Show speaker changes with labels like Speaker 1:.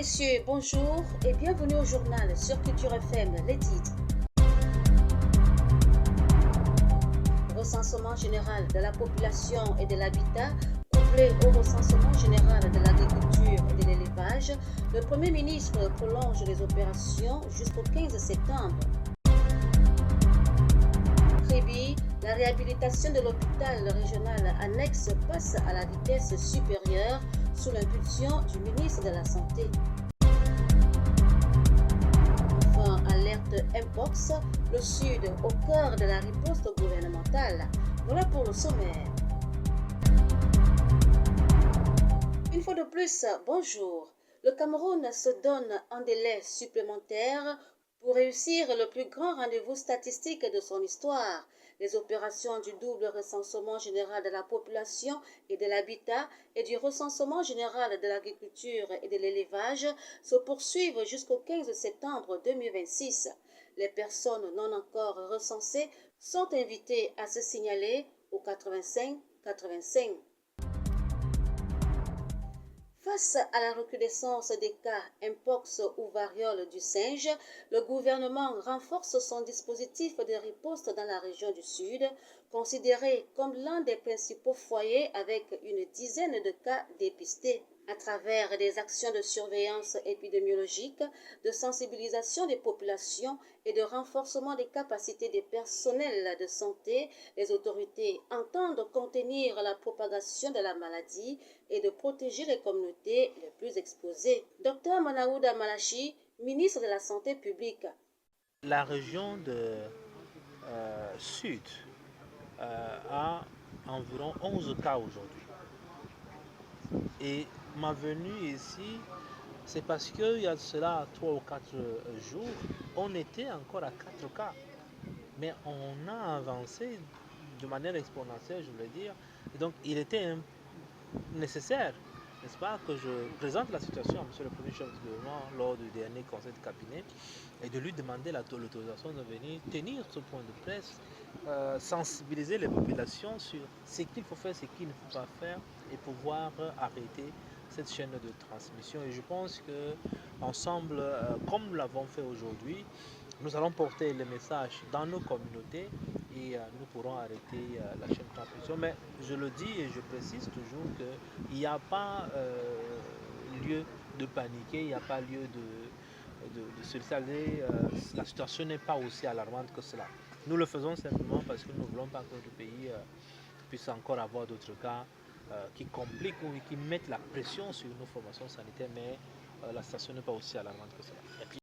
Speaker 1: messieurs, bonjour et bienvenue au journal sur Culture FM. Les titres. Recensement général de la population et de l'habitat, couplé au recensement général de l'agriculture et de l'élevage, le Premier ministre prolonge les opérations jusqu'au 15 septembre. Créby, la réhabilitation de l'hôpital régional annexe passe à la vitesse supérieure sous l'impulsion du ministre de la Santé. Enfin, alerte Mpox, le Sud au cœur de la riposte gouvernementale. Voilà pour le sommaire. Une fois de plus, bonjour. Le Cameroun se donne un délai supplémentaire pour réussir le plus grand rendez-vous statistique de son histoire. Les opérations du double recensement général de la population et de l'habitat et du recensement général de l'agriculture et de l'élevage se poursuivent jusqu'au 15 septembre 2026. Les personnes non encore recensées sont invitées à se signaler au 85-85. Face à la recrudescence des cas Mpox ou variole du singe, le gouvernement renforce son dispositif de riposte dans la région du Sud, considéré comme l'un des principaux foyers avec une dizaine de cas dépistés. À travers des actions de surveillance épidémiologique, de sensibilisation des populations et de renforcement des capacités des personnels de santé, les autorités entendent contenir la propagation de la maladie et de protéger les communautés les plus exposées. Dr Manaouda Malachi, ministre de la Santé publique.
Speaker 2: La région de Sud a environ 11 cas aujourd'hui. Et ma venue ici, c'est parce qu'il y a cela 3 ou 4 jours, on était encore à 4 cas. Mais on a avancé de manière exponentielle, je voulais dire. Et donc, il était nécessaire, n'est-ce pas, que je présente la situation à M. le Premier chef du gouvernement lors du dernier conseil de cabinet et de lui demander l'autorisation de venir tenir ce point de presse, sensibiliser les populations sur ce qu'il faut faire, ce qu'il ne faut pas faire et pouvoir arrêter cette chaîne de transmission. Et je pense que ensemble, comme nous l'avons fait aujourd'hui, nous allons porter le message dans nos communautés et nous pourrons arrêter la chaîne de transmission. Mais je le dis et je précise toujours qu'il n'y a pas lieu de paniquer, il n'y a pas lieu de se saler. La situation n'est pas aussi alarmante que cela. Nous le faisons simplement parce que nous ne voulons pas que notre pays puisse encore avoir d'autres cas qui compliquent ou qui mettent la pression sur nos formations sanitaires, mais la situation n'est pas aussi alarmante que cela.